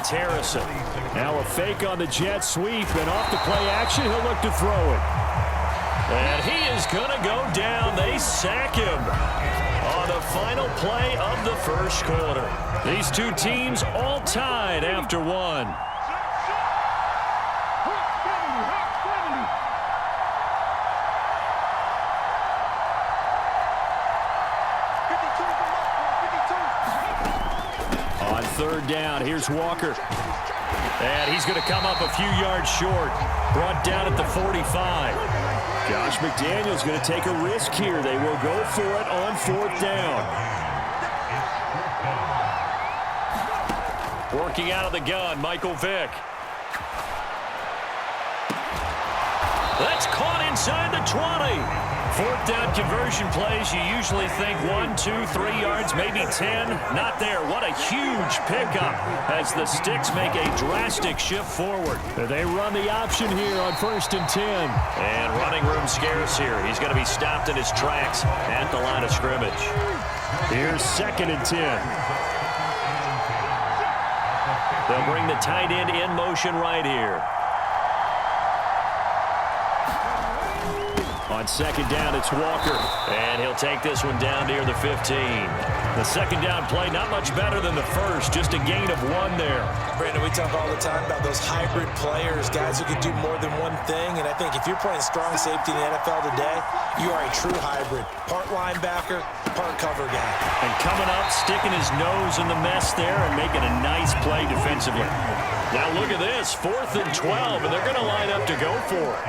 it's Harrison. Now a fake on the jet sweep, and off the play action, he'll look to throw it. And he is going to go down. They sack him on the final play of the first quarter. These two teams all tied after one. On third down, here's Walker. And he's going to come up a few yards short. Brought down at the 45. Josh McDaniels going to take a risk here. They will go for it on fourth down. Working out of the gun, Michael Vick. That's caught inside the 20. Fourth down conversion plays, you usually think 1, 2, 3 yards, maybe 10. Not there. What a huge pickup as the Sticks make a drastic shift forward. They run the option here on 1st and 10. And running room scarce here. He's going to be stopped in his tracks at the line of scrimmage. Here's 2nd and 10. They'll bring the tight end in motion right here. On 2nd down, it's Walker. And he'll take this one down near the 15. The 2nd down play, not much better than the first. Just a gain of 1 there. Brandon, we talk all the time about those hybrid players, guys who can do more than one thing. And I think if you're playing strong safety in the NFL today, you are a true hybrid. Part linebacker, part cover guy. And coming up, sticking his nose in the mess there and making a nice play defensively. Now look at this, 4th and 12, and they're going to line up to go for it.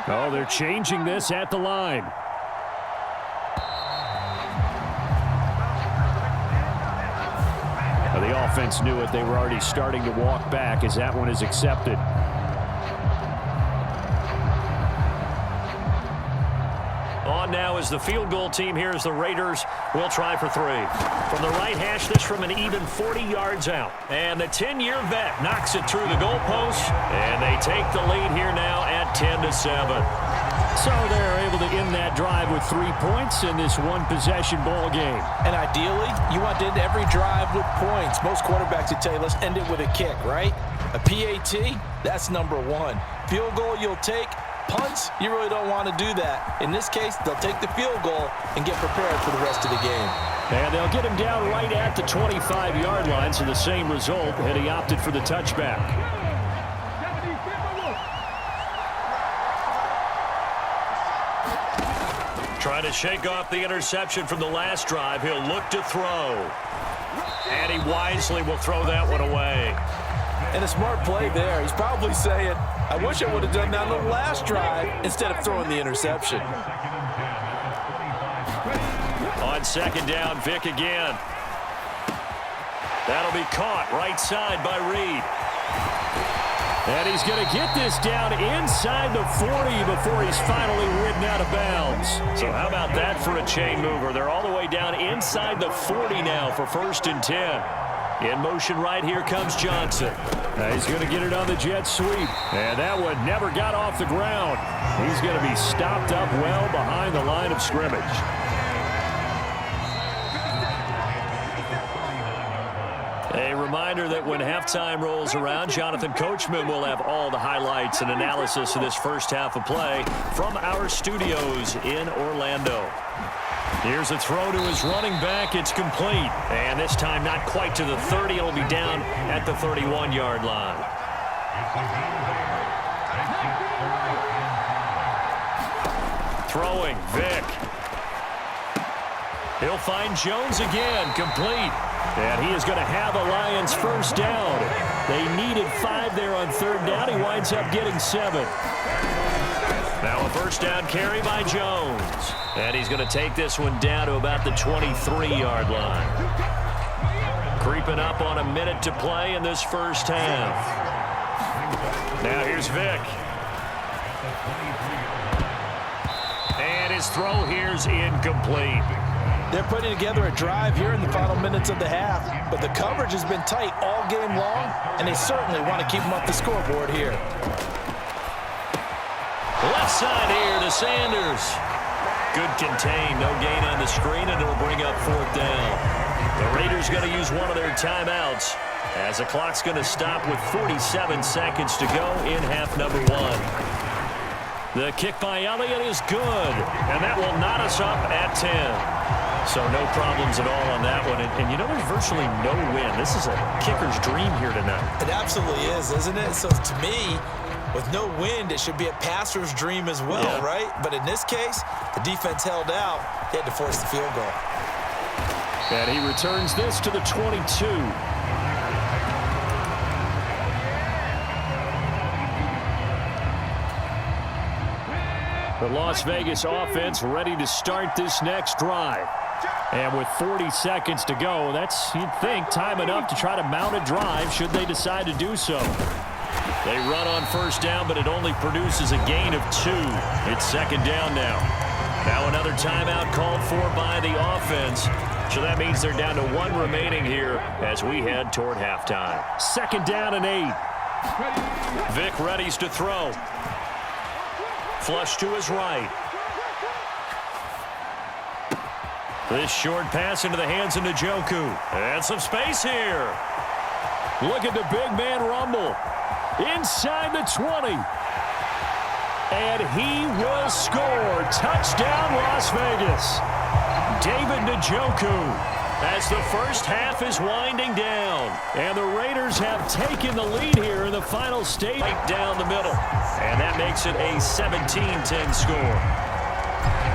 Oh, they're changing this at the line. Well, the offense knew it. They were already starting to walk back as that one is accepted. On now is the field goal team here as the Raiders will try for 3. From the right hash, this from an even 40 yards out. And the 10-year vet knocks it through the goalpost. And they take the lead here now at 10-7. So they're able to end that drive with 3 points in this one-possession ball game. And ideally, you want to end every drive with points. Most quarterbacks would tell you, let's end it with a kick, right? A PAT, that's number 1. Field goal you'll take. Punts, you really don't want to do that. In this case, they'll take the field goal and get prepared for the rest of the game. And they'll get him down right at the 25-yard line, so the same result, and he opted for the touchback. Trying to shake off the interception from the last drive. He'll look to throw. And he wisely will throw that one away. And a smart play there. He's probably saying, I wish I would have done that on the last drive instead of throwing the interception. On 2nd down, Vick again. That'll be caught right side by Reed. And he's going to get this down inside the 40 before he's finally ridden out of bounds. So how about that for a chain mover? They're all the way down inside the 40 now for 1st and 10. In motion right here comes Johnson. He's going to get it on the jet sweep. And that one never got off the ground. He's going to be stopped up well behind the line of scrimmage. A reminder that when halftime rolls around, Jonathan Coachman will have all the highlights and analysis of this first half of play from our studios in Orlando. Here's a throw to his running back. It's complete. And this time not quite to the 30. It'll be down at the 31-yard line. Throwing, Vick. He'll find Jones again, complete. And he is going to have a Lions first down. They needed 5 there on 3rd down. He winds up getting 7. Now a first down carry by Jones. And he's going to take this one down to about the 23-yard line. Creeping up on a minute to play in this first half. Now here's Vick. And his throw here's incomplete. They're putting together a drive here in the final minutes of the half, but the coverage has been tight all game long, and they certainly want to keep them off the scoreboard here. Left side here to Sanders. Good contain, no gain on the screen, and it'll bring up 4th down. The Raiders going to use one of their timeouts as the clock's going to stop with 47 seconds to go in half number 1. The kick by Elliott is good, and that will knot us up at 10. So no problems at all on that one. And you know, there's virtually no win. This is a kicker's dream here tonight. It absolutely is, isn't it? So to me, with no wind, it should be a passer's dream as well, yeah. Right? But in this case, the defense held out. They had to force the field goal. And he returns this to the 22. The Las Vegas offense ready to start this next drive. And with 40 seconds to go, that's, you'd think, time enough to try to mount a drive should they decide to do so. They run on 1st down, but it only produces a gain of 2. It's 2nd down now. Now another timeout called for by the offense. So that means they're down to 1 remaining here as we head toward halftime. 2nd down and 8. Vic readies to throw. Flush to his right. This short pass into the hands of Njoku. And some space here. Look at the big man rumble. Inside the 20. And he will score. Touchdown, Las Vegas. David Njoku. As the first half is winding down. And the Raiders have taken the lead here in the final stage. Right down the middle. And that makes it a 17-10 score.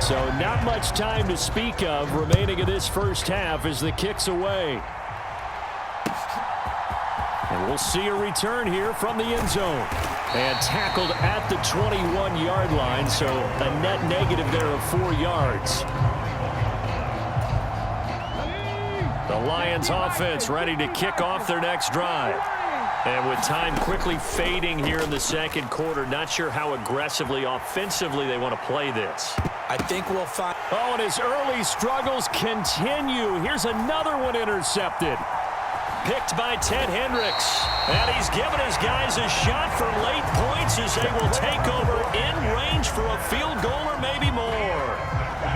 So not much time to speak of remaining in this first half as the kick's away. And we'll see a return here from the end zone. And tackled at the 21-yard line, so a net negative there of 4 yards. The Lions offense ready to kick off their next drive. And with time quickly fading here in the 2nd quarter, not sure how aggressively, offensively they want to play this. I think we'll find. Oh, and his early struggles continue. Here's another one intercepted. Picked by Ted Hendricks. And he's given his guys a shot for late points as they will take over in range for a field goal or maybe more.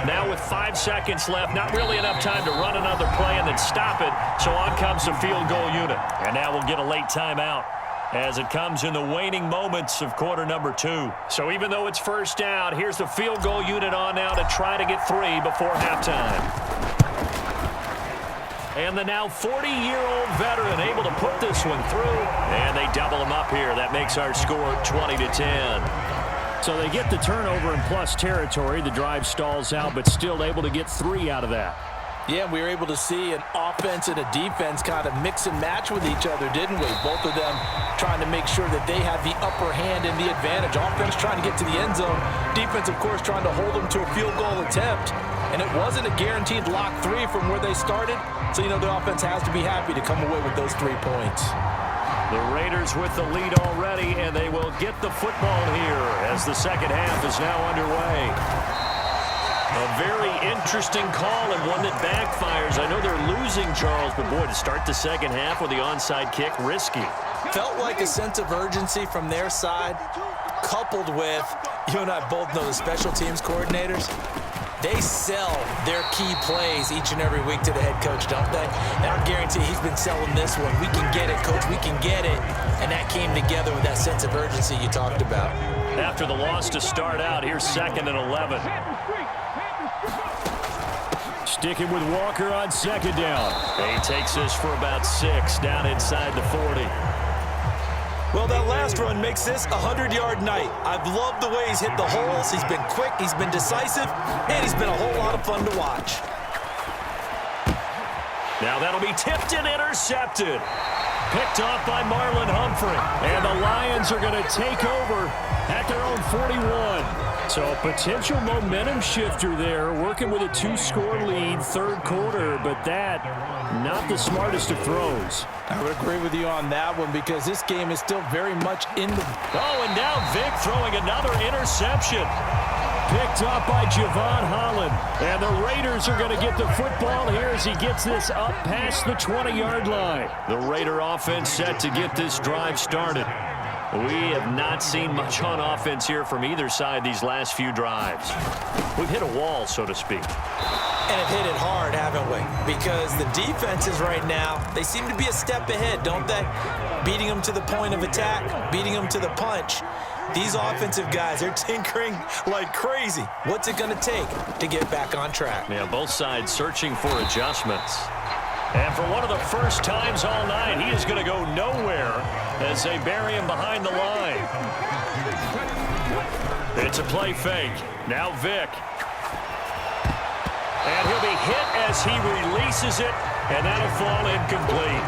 Now with 5 seconds left, not really enough time to run another play and then stop it. So on comes the field goal unit. And now we'll get a late timeout as it comes in the waning moments of quarter number 2. So even though it's 1st down, here's the field goal unit on now to try to get 3 before halftime. And the now 40-year-old veteran able to put this one through. And they double him up here. That makes our score 20-10. So they get the turnover in plus territory. The drive stalls out, but still able to get 3 out of that. Yeah, we were able to see an offense and a defense kind of mix and match with each other, didn't we? Both of them trying to make sure that they had the upper hand and the advantage. Offense trying to get to the end zone. Defense, of course, trying to hold them to a field goal attempt. And it wasn't a guaranteed lock 3 from where they started. So, you know, the offense has to be happy to come away with those 3 points. The Raiders with the lead already, and they will get the football here as the 2nd half is now underway. A very interesting call and one that backfires. I know they're losing, Charles, but boy, to start the 2nd half with the onside kick, risky. Felt like a sense of urgency from their side, coupled with, you and I both know the special teams coordinators. They sell their key plays each and every week to the head coach, don't they? And I guarantee he's been selling this one. We can get it, coach. We can get it. And that came together with that sense of urgency you talked about. After the loss to start out, here's 2nd and 11. Sticking with Walker on 2nd down. He takes this for about 6 down inside the 40. Well, that last run makes this a 100-yard night. I've loved the way he's hit the holes. He's been quick, he's been decisive, and he's been a whole lot of fun to watch. Now that'll be tipped and intercepted. Picked off by Marlon Humphrey. And the Lions are going to take over at their own 41. So a potential momentum shifter there, working with a 2-score lead, 3rd quarter, but that, not the smartest of throws. I would agree with you on that one because this game is still very much in the... Oh, and now Vic throwing another interception. Picked up by Javon Holland. And the Raiders are going to get the football here as he gets this up past the 20-yard line. The Raider offense set to get this drive started. We have not seen much on offense here from either side these last few drives. We've hit a wall, so to speak. And have hit it hard, haven't we? Because the defenses right now, they seem to be a step ahead, don't they? Beating them to the point of attack, beating them to the punch. These offensive guys are tinkering like crazy. What's it going to take to get back on track? Yeah, both sides searching for adjustments. And for one of the first times all night, he is going to go nowhere as they bury him behind the line. It's a play fake. Now Vic. And he'll be hit as he releases it, and that'll fall incomplete.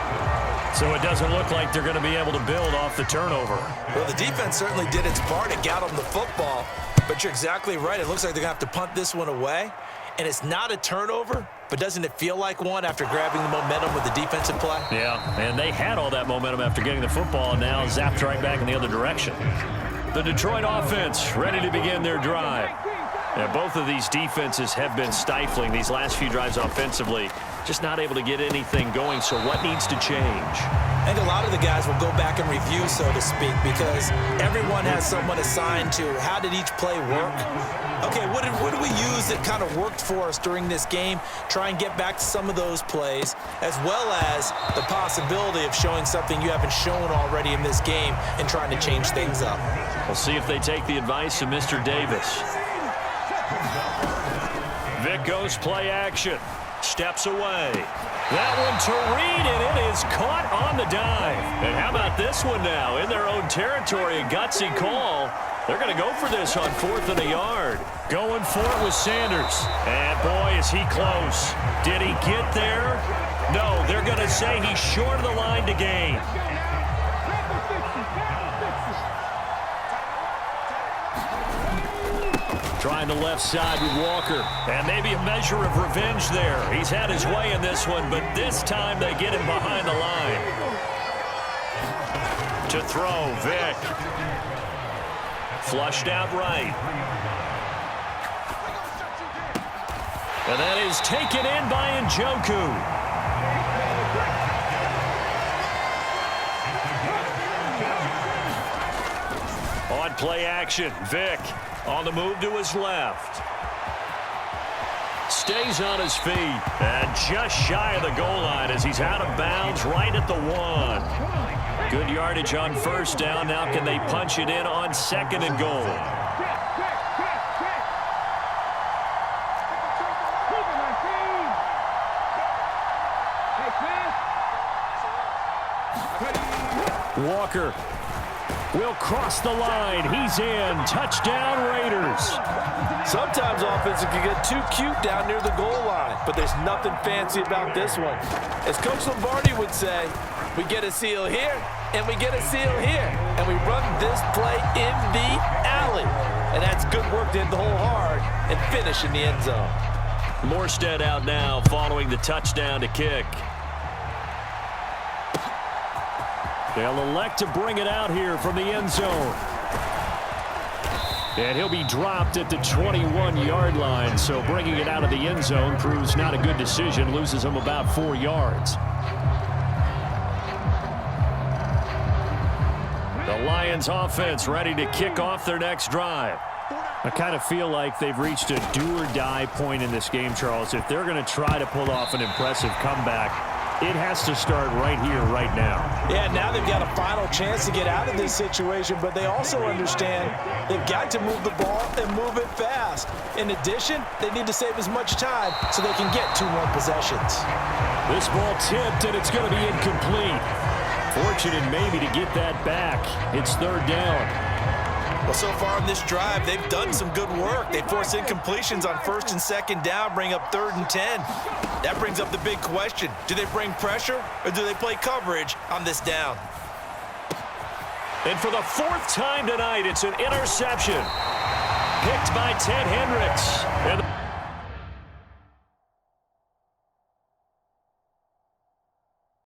So it doesn't look like they're going to be able to build off the turnover. Well, the defense certainly did its part to get them the football, but you're exactly right. It looks like they're going to have to punt this one away, and it's not a turnover, but doesn't it feel like one after grabbing the momentum with the defensive play? Yeah, and they had all that momentum after getting the football, and now zapped right back in the other direction. The Detroit offense ready to begin their drive. Yeah, both of these defenses have been stifling these last few drives offensively. Just not able to get anything going, so what needs to change? I think a lot of the guys will go back and review, so to speak, because everyone has someone assigned to how did each play work. Okay, what did we use that kind of worked for us during this game? Try and get back to some of those plays, as well as the possibility of showing something you haven't shown already in this game and trying to change things up. We'll see if they take the advice of Mr. Davis. Vic goes play action. Steps away. That one to Reed, and it is caught on the dive. And how about this one now? In their own territory, a gutsy call. They're going to go for this on 4th and a yard. Going for it with Sanders. And boy, is he close. Did he get there? No, they're going to say he's short of the line to gain. Trying the left side with Walker. And maybe a measure of revenge there. He's had his way in this one, but this time they get him behind the line. To throw, Vic. Flushed out right. And that is taken in by Njoku. On play action, Vic. On the move to his left. Stays on his feet. And just shy of the goal line as he's out of bounds right at the 1. Good yardage on 1st down. Now can they punch it in on 2nd and goal? Walker will cross the line. He's in. Touchdown, Raiders. Sometimes offenses can get too cute down near the goal line, but there's nothing fancy about this one. As Coach Lombardi would say, we get a seal here, and we get a seal here, and we run this play in the alley. And that's good work to hit the hole hard and finish in the end zone. Morstead out now following the touchdown to kick. They'll elect to bring it out here from the end zone. And he'll be dropped at the 21-yard line, so bringing it out of the end zone proves not a good decision, loses him about 4 yards. The Lions offense ready to kick off their next drive. I kind of feel like they've reached a do-or-die point in this game, Charles. If they're going to try to pull off an impressive comeback, it has to start right here, right now. Yeah, now they've got a final chance to get out of this situation, but they also understand they've got to move the ball and move it fast. In addition, they need to save as much time so they can get 2 more possessions. This ball tipped, and it's going to be incomplete. Fortunate maybe to get that back. It's 3rd down. Well, so far in this drive, they've done some good work. They force incompletions on 1st and 2nd down, bring up 3rd and 10. That brings up the big question. Do they bring pressure, or do they play coverage on this down? And for the 4th time tonight, it's an interception. Picked by Ted Hendricks. And